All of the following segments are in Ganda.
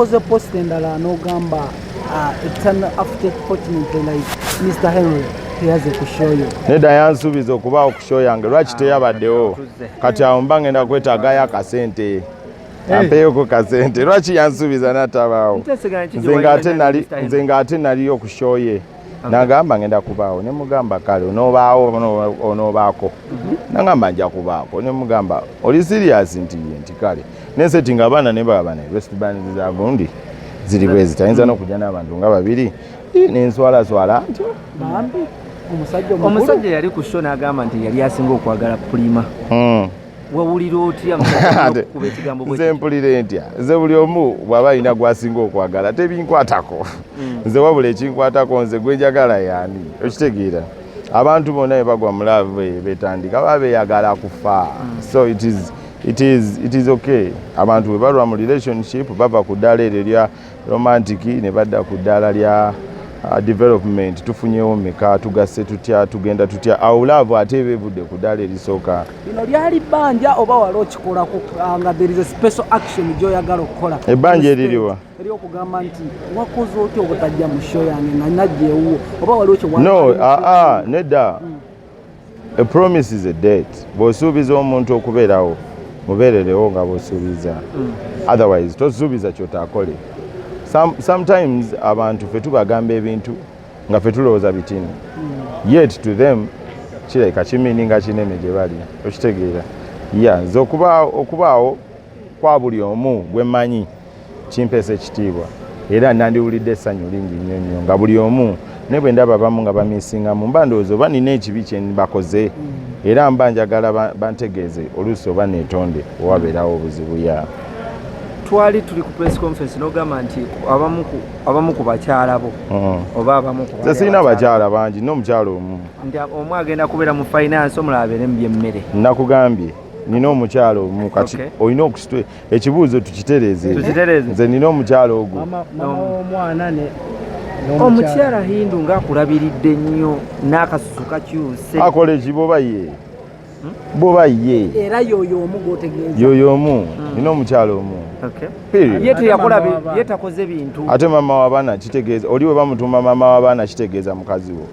wakoze post endala n'ogamba unfortunately like Mr Henrie teyaze ku show yo. Nedda yansuubiza okubaawo ku show yange lwaki teyabaddewo kati awo mba ngenda kwetaagayo akasente ampeeyoko kasente lwaki yansuubiza n'atabaawo nze ng'ate naliyo ku show ye nagamba ngenda kubaawo ne mugamba kale onoobaawo onoobaako nagamba nja kubaako ne mugamba oli serious nti kale neseti nga abaana ne baba ne wristband za gundi ziri bwezi tayinza n'okujja n'abantu nga babiri nenswalaswala nti bambi omusajja yali ku show n'agamba nti yali asinga okwagala Pulima. Wawulira otya kuba ekigambo bwe nze mpulire ntya nze buli omu bw'aba alina gwasinga okwagala tebinkwatako nze wabula ekinkwatako nze gwe njagala yani okitegeera abantu bonna bwe bagwa mu love betandika baba beeyagala kufa so it is okay abantu bwe balwa mu relationship bava ku ddaala eryo lya romantic ne badda ku ddaala lya development tufunyewo meka tugasse tutya tugenda tutya awulaavu ate ebevudde ku ddaala erisooka lino lyali bbanja oba wali okikolako nga there is a special action gy'oyagala okukola ebbanja eririwa eryokugamba nti wakoze otya obutajja mu show yange nga najjeewo oba wali no nedda a promise is a date bw'osuubiza omuntu okubeerawo mubeererewo nga bw'osuubiza otherwise tosuubiza kyotaakole. Sometimes abantu fe tubagamba ebintu nga fe tulowooza bitini yet to them kireka kimininga kinene gye bali okitegeera nze okubaawo kwa buli omu gwe mmanyi kimpeesa ekitiibwa era nandiwulidde essanyu lingi nnyo nnyo nga buli omu ne bwe ndaba abamu nga bamisingamu mba ndowooza oba nina ekibi kye bakoze era mba njagala bantegeeze oluusi oba neetonde owabeerawo obuzibu ya twali tuli ku press conference n'ogamba nti abamu ku bakyala bo oba abamu ku nze sirina bakyala bangi n'omukyala omu nti omu agenda kubeera mu finance omulala abeere mu byemmere nakugambye nina omukyala omu kati olina okusitwe ekibuuzo tukitereeze nze nina omukyala ogwo omukyala Hindu ng'akulabiridde nnyo n'akasusu kakyuse akola ekiboba ye boba ye era yoyo omu gotegeeza yoyo omu nina omukyala omu ye takoze bintu ate mama w'abaana kitegeeza oli we bamutuma mama w'abaana kitegeeza mukazi wo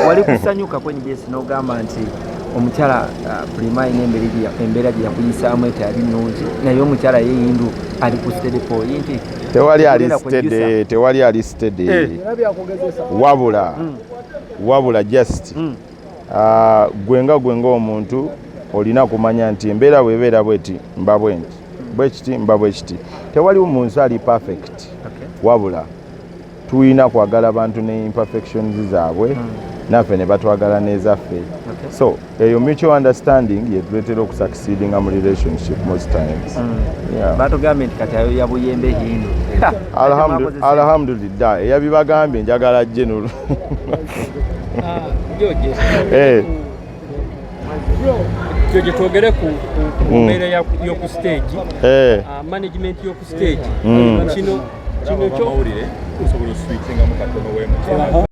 wali kusanyuka kwenjesi n'ogamba nti omukyala Pulima ayina embeera gye yakuyisaamu eteyali nnungi naye omukyala ye Hindu ali ku steady point tewali ali steady wabula just gwenga omuntu olina kumanya nti embeera bwebeera bweti mba bwekiti mba bwekiti tewaliwo munsi ali perfect wabula tuyina kwagala bantu ne imperfections zaabwe naffe ne batwagala n'ezaffe so eyo mutual understanding yetuleetera okusucceedinga mu relationship most times batugambye nti kati ayo yabuyembe Hindu alhamdulillah eyabibagambye njagala general Joje twogere ku mbeera y'oku stage management y'oku stage kino kyo mawulire osobola oswitchinga mu katono w'emu